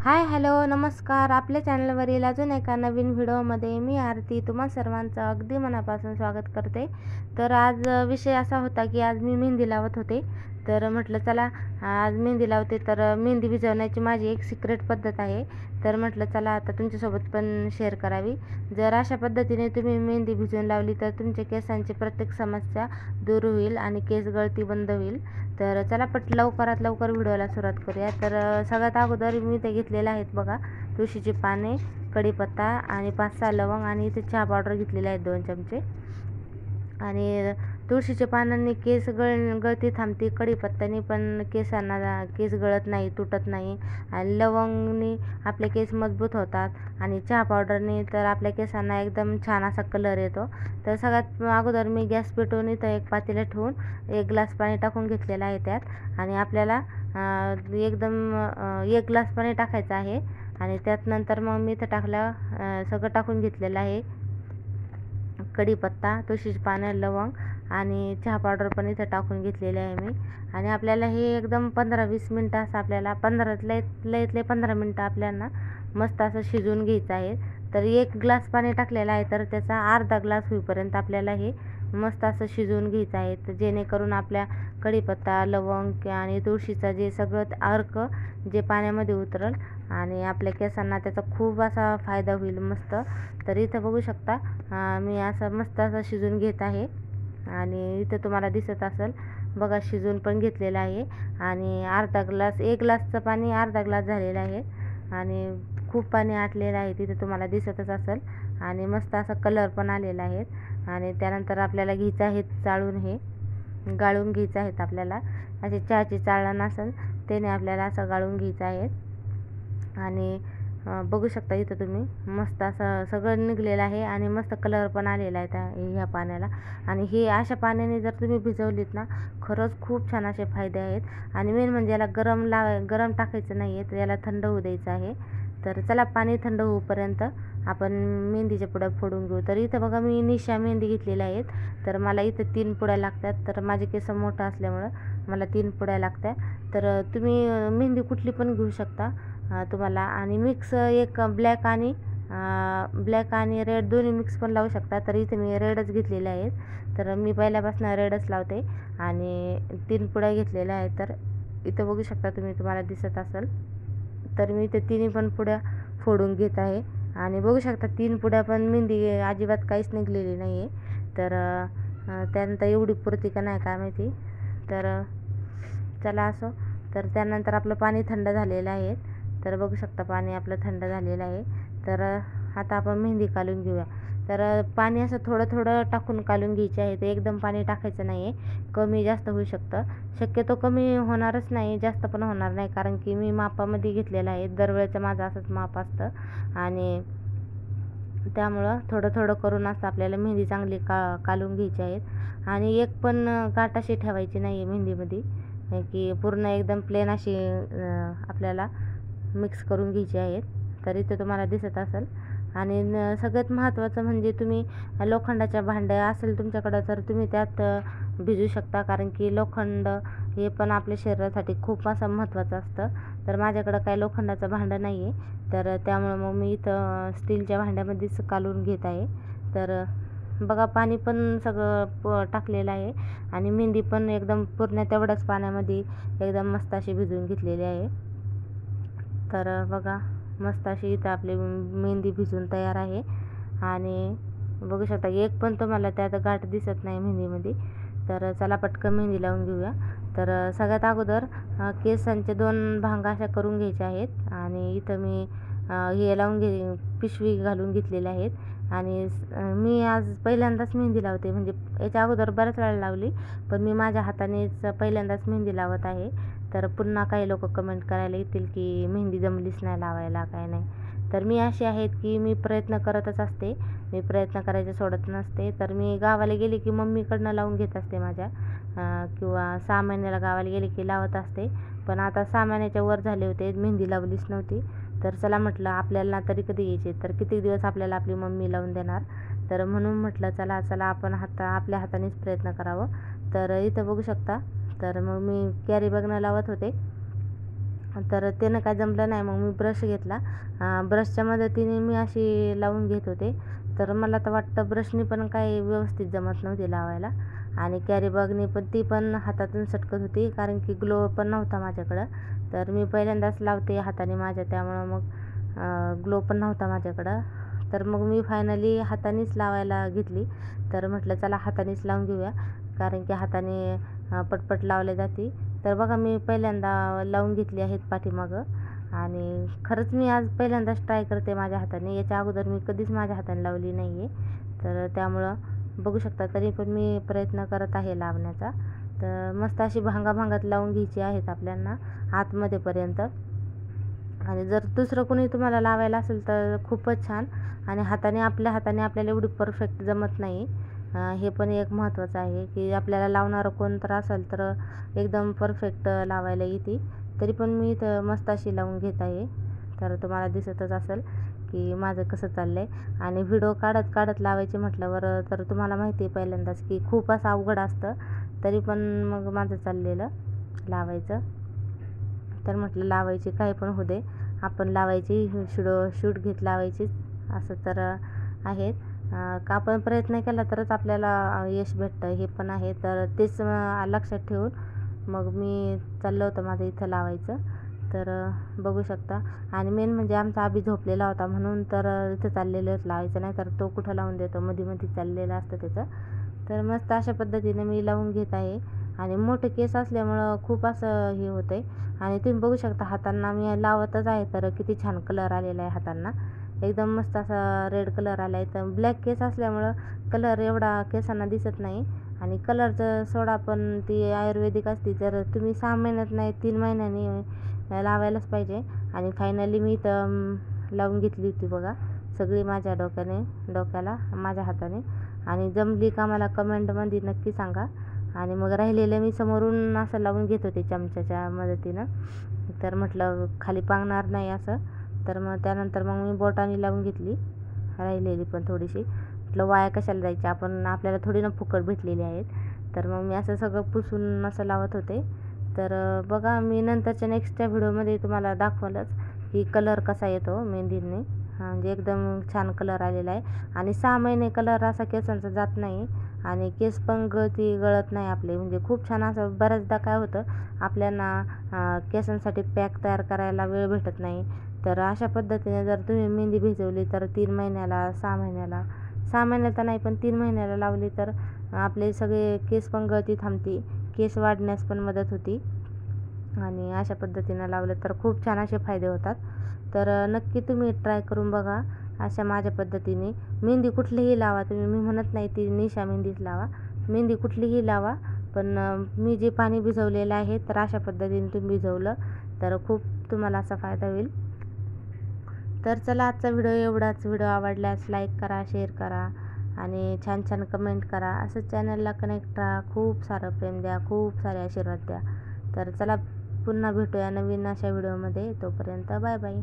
Hi hello नमस्कार. आपल्या चॅनलवरील अजून एका नवीन व्हिडिओमध्ये मी आरती तुम्हा सर्वांचं अगदी मनापासून स्वागत करते. तर आज विषय असा होता की आज मी मेहंदी लावत होते. तर म्हटलं चला आज मेहंदी लावते. तर मेहंदी भिजवण्याची माझी एक सिक्रेट पद्धत आहे. तर म्हटलं चला आता तुमच्यासोबत पण शेअर करावी. जर अशा पद्धतीने तुम्ही मेहंदी भिजवून लावली तर तुमच्या केसांची प्रत्येक समस्या दूर होईल आणि केस गळती बंद होईल. तर चला लवकरात लवकर व्हिडिओला सुरुवात करूया. तर सगळ्यात अगोदर मी ते घेतलेले आहेत बघा, तुळशीची पाने, कढीपत्ता आणि 5-6 लवंग आणि इथे चहा पावडर घेतलेले आहेत 2 चमचे. आणि तुळशीच्या पानांनी केस गळती थांबते, कढीपत्त्याने पण केस गळत नाही, तुटत नाही. आणि लवंगनी आपले केस मजबूत होतात आणि चहा पावडरने तर आपल्या केसांना एकदम छान असा कलर येतो. तर सगळ्यात अगोदर मी गॅस पेटवून इथं एक पातेलं ठेवून 1 ग्लास पाणी टाकून घेतलेलं आहे त्यात. आणि आपल्याला एकदम 1 ग्लास पाणी टाकायचं आहे. आणि त्यात नंतर मग मी इथं सगळं टाकून घेतलेलं आहे. कढीपत्ता, तुळशीची पानं, लवंग आणि चहा पावडर पण इथं टाकून घेतलेले आहे मी. आणि आपल्याला हे एकदम 15-20 मिनटं असं आपल्याला 15 लयत 15 मिनटं आपल्याला मस्त असं शिजवून घ्यायचं आहे. तर 1 ग्लास पाणी टाकलेलं आहे तर त्याचा अर्धा ग्लास होईपर्यंत आपल्याला हे मस्त असं शिजवून घ्यायचं आहे. तर जेणेकरून आपल्या कढीपत्ता, लवंग आणि तुळशीचा जे सगळं अर्क जे पाण्यामध्ये उतरल आणि आपल्या केसांना त्याचा खूप असा फायदा होईल मस्त. तर इथं बघू शकता मी असं मस्त असं शिजवून घेत आहे. आणि इथं तुम्हाला दिसत असेल बघा, शिजवून पण घेतलेलं आहे. आणि 1 ग्लासचं पाणी अर्धा ग्लास झालेलं आहे. आणि खूप पाणी आटलेलं आहे, तिथे तुम्हाला दिसतच असेल. आणि मस्त असा कलर पण आलेला आहे. आणि त्यानंतर आपल्याला घ्यायचं आहे गाळून घ्यायचं आहेत आपल्याला. अशी चहाची चाळण नसेल त्याने आपल्याला असं गाळून घ्यायचं आहे. आणि बघू शकता इथं तुम्ही मस्त असं सगळं निघलेलं आहे आणि मस्त कलर पण आलेला आहे ह्या पाण्याला. आणि हे अशा पाण्याने जर तुम्ही भिजवलीत ना, खरंच खूप छान असे फायदे आहेत. आणि मेन म्हणजे याला गरम टाकायचं नाही आहे, तर याला थंड होऊ द्यायचं आहे. तर चला पाणी थंड होऊपर्यंत आपण मेहंदीच्या पुड्या फोडून घेऊ. तर इथं बघा मी निशा मेहंदी घेतलेल्या आहेत. तर मला इथं 3 पुड्या लागतात. तर माझे केस मोठं असल्यामुळं मला 3 पुड्या लागतात. तर तुम्ही मेहंदी कुठली पण घेऊ शकता तुम्हाला. आणि मिक्स एक ब्लॅक आणि रेड दोन्ही मिक्स पण लावू शकता. तर इथे मी रेडच घेतलेले आहेत. तर मी पहिल्यापासून रेडच लावते आणि 3 पुड्या घेतलेल्या आहेत. तर इथं बघू शकता तुम्हाला दिसत असेल. तर मी इथे 3 पण पुड्या फोडून घेत आहे. आणि बघू शकता 3 पुड्या पण मेहंदी अजिबात काहीच निघलेली नाही आहे. तर त्यानंतर एवढी पुरती का नाही काय माहिती. तर चला असो. तर त्यानंतर आपलं पाणी थंड झालेलं आहे. तर बघू शकता पाणी आपलं थंड झालेलं आहे. तर आता आपण मेहंदी काढून घेऊया. तर पाणी असं थोडं थोडं टाकून काढून घ्यायचे आहे. ते एकदम पाणी टाकायचं नाही आहे, कमी जास्त होऊ शकतं. शक्यतो कमी होणारच नाही, जास्त पण होणार नाही, कारण की मी मापामध्ये घेतलेलं आहे. दरवेळेचं माझं असंच माप असतं. आणि त्यामुळं थोडं थोडं करून असं आपल्याला मेहंदी चांगली काढून घ्यायची आहेत. आणि एक पण गाठ अशी ठेवायची नाही आहे मेहंदीमध्ये, की पूर्ण एकदम प्लेन अशी आपल्याला मिक्स करून घ्यायची आहेत. तर इथं तुम्हाला दिसत असेल. आणि सगळ्यात महत्त्वाचं म्हणजे तुम्ही लोखंडाच्या भांड्या असेल तुमच्याकडं तर तुम्ही त्यात भिजू शकता, कारण की लोखंड हे पण आपल्या शरीरासाठी खूप असं महत्त्वाचं असतं. तर माझ्याकडं काही लोखंडाचं भांडं नाही आहे, तर त्यामुळं मग मी इथं स्टीलच्या भांड्यामध्येच काढून घेत आहे. तर बघा पाणी पण सगळं टाकलेलं आहे आणि मेहंदी पण एकदम पूर्ण तेवढ्याच पाण्यामध्ये एकदम मस्त अशी भिजवून घेतलेली आहे. तर बघा मस्त अशी इथं आपली मेहंदी भिजून तयार आहे. आणि बघू शकता एक पण तुम्हाला त्यात गाठ दिसत नाही मेहंदीमध्ये. तर चला पटकन मेहंदी लावून घेऊया. तर सगळ्यात अगोदर केसांचे 2 भांग अशा करून घ्यायचे आहेत. आणि इथं मी हे पिशवी घालून घेतलेले आहेत. आणि मी आज पहिल्यांदाच मेहंदी लावते, म्हणजे याच्या अगोदर बऱ्याच वेळा लावली, पण मी माझ्या हातानेच पहिल्यांदाच मेहंदी लावत आहे. तर पुन्हा काही लोक कमेंट करायला येतील की मेहंदी जमलीच नाही लावायला, काय नाही. तर मी अशी आहेत की मी प्रयत्न करतच असते, मी प्रयत्न करायचे सोडत नसते. तर मी गावाला गेले की मम्मीकडनं लावून घेत असते माझ्या, किंवा 6 महिन्याला गावाला गेले की लावत असते. पण आता 6 महिन्याच्या वर झाले होते, मेहंदी लावलीच नव्हती. तर चला म्हटलं आपल्याला तरी कधी यायचे, तर किती दिवस आपल्याला आपली मम्मी लावून देणार. तर म्हणून म्हटलं चला आपण आपल्या हातानेच प्रयत्न करावं. तर इथं बघू शकता. तर मग मी कॅरी बॅगनं लावत होते. तर त्यानं काय जमलं नाही. मग मी ब्रश घेतला. ब्रशच्या मदतीने मी अशी लावून घेत होते. तर मला तर वाटतं ब्रशनी पण काही व्यवस्थित जमत नव्हती लावायला, आणि कॅरी बॅगनी पण ती पण हातातून सटकत होती, कारण की ग्लो पण नव्हता माझ्याकडं. तर मी पहिल्यांदाच लावते हाताने माझ्या, त्यामुळं मग ग्लो पण नव्हता माझ्याकडं. तर मग मी फायनली हातानेच लावायला घेतली. तर म्हटलं चला हातानेच लावून घेऊया, कारण की हाताने पटपट लावले जाते. तर बघा मी पहिल्यांदा लावून घेतली आहेत पाठीमागं, आणि खरंच मी आज पहिल्यांदाच ट्राय करते माझ्या हाताने. याच्या अगोदर मी कधीच माझ्या हाताने लावली नाही आहे. तर त्यामुळं बघू शकता, तरी पण मी प्रयत्न करत आहे लावण्याचा. तर मस्त अशी भांगाभांगात लावून घ्यायची आहेत आपल्याला आतमध्येपर्यंत. आणि जर दुसरं कोणी तुम्हाला लावायला असेल तर खूपच छान. आणि आपल्या हाताने आपल्याला एवढी परफेक्ट जमत नाही. हे पण एक महत्त्वाचं आहे की आपल्याला लावणारं कोण तर असेल तर एकदम परफेक्ट लावायला येते. तरी पण मी इथं मस्त अशी लावून घेत आहे. तर तुम्हाला दिसतच असेल की माझं कसं चाललं आहे. आणि व्हिडिओ काढत काढत लावायचे म्हटल्यावर तर तुम्हाला माहिती आहे पहिल्यांदाच की खूप असं अवघड असतं. तरी पण मग माझं चाललेलं लावायचं. तर म्हटलं लावायची काही पण होऊ दे, आपण लावायची, शूट घेत लावायचीच, असं तर आहेत. का आपण प्रयत्न केला तरच आपल्याला यश भेटतं, हे पण आहे. तर तेच लक्षात ठेवून मग मी चाललं होतं माझं इथं लावायचं. तर बघू शकता. आणि मेन म्हणजे आमचा अभि झोपलेला होता, म्हणून तर इथं चाललेलंच लावायचं, नाही तर तो कुठं लावून देतो, मध्ये मध्ये चाललेलं असतं त्याचं. तर मस्त अशा पद्धतीने मी लावून घेत आहे. आणि मोठे केस असल्यामुळं खूप असं हे होतं आहे. आणि तुम्ही बघू शकता हातांना मी लावतच आहे, तर किती छान कलर आलेला आहे हातांना, एकदम मस्त असा रेड कलर आला आहे. तर ब्लॅक केस असल्यामुळं कलर एवढा केसांना दिसत नाही. आणि कलरचं सोडा पण ती आयुर्वेदिक असते, तर तुम्ही 6 महिन्यात नाही 3 महिन्यांनी लावायलाच पाहिजे. आणि फायनली मी इथं लावून घेतली होती बघा, सगळी माझ्या डोक्याला माझ्या हाताने. आणि जमली का मला कमेंटमध्ये नक्की सांगा. आणि मग राहिलेलं मी समोरून असं लावून घेत होते चमच्याच्या मदतीनं. तर म्हटलं खाली पांगणार नाही असं. तर मग त्यानंतर मग मी बोटाने लावून घेतली राहिलेली पण थोडीशी. म्हटलं वाया कशाला जायची, आपल्याला थोडी ना फुकट भेटलेली आहेत. तर मग मी असं सगळं पुसून असं लावत होते. तर बघा मी नंतरच्या नेक्स्टच्या व्हिडिओमध्ये तुम्हाला दाखवलंच की कलर कसा येतो मेहंदीने. म्हणजे एकदम छान कलर आलेला आहे. आणि 6 महिने कलर असा केसांचा जात नाही, आणि केस पण गळत नाही आपले. म्हणजे खूप छान. असं बऱ्याचदा काय होतं, आपल्याला केसांसाठी पॅक तयार करायला वेळ भेटत नाही. तर अशा पद्धतीने जर तुम्ही मेहंदी भिजवली तर 3 महिन्याला 6 महिन्याला 6 महिन्याला नाही पण 3 महिन्याला लावली तर आपले सगळे केस पण गळती थांबते, केस वाढण्यास पण मदत होती. आणि अशा पद्धतीनं लावलं तर खूप छान असे फायदे होतात. तर नक्की तुम्ही ट्राय करून बघा अशा माझ्या पद्धतीने. मेहंदी कुठलीही लावा तुम्ही, मी म्हणत नाही ती निशा मेहंदीच लावा, मेहंदी कुठलीही लावा. पण मी जे पाणी भिजवलेलं आहे तर अशा पद्धतीने तुम्ही भिजवलं तर खूप तुम्हाला असा फायदा होईल. तर चला आजचा व्हिडिओ एवढाच. व्हिडिओ आवडल्यास लाईक करा, शेअर करा, आणि छान छान कमेंट करा. असंच चॅनलला कनेक्ट राहा, खूप सारं प्रेम द्या, खूप सारे आशीर्वाद द्या. तर चला पुन्हा भेटूया नवीन अशा व्हिडिओमध्ये. तोपर्यंत बाय बाय.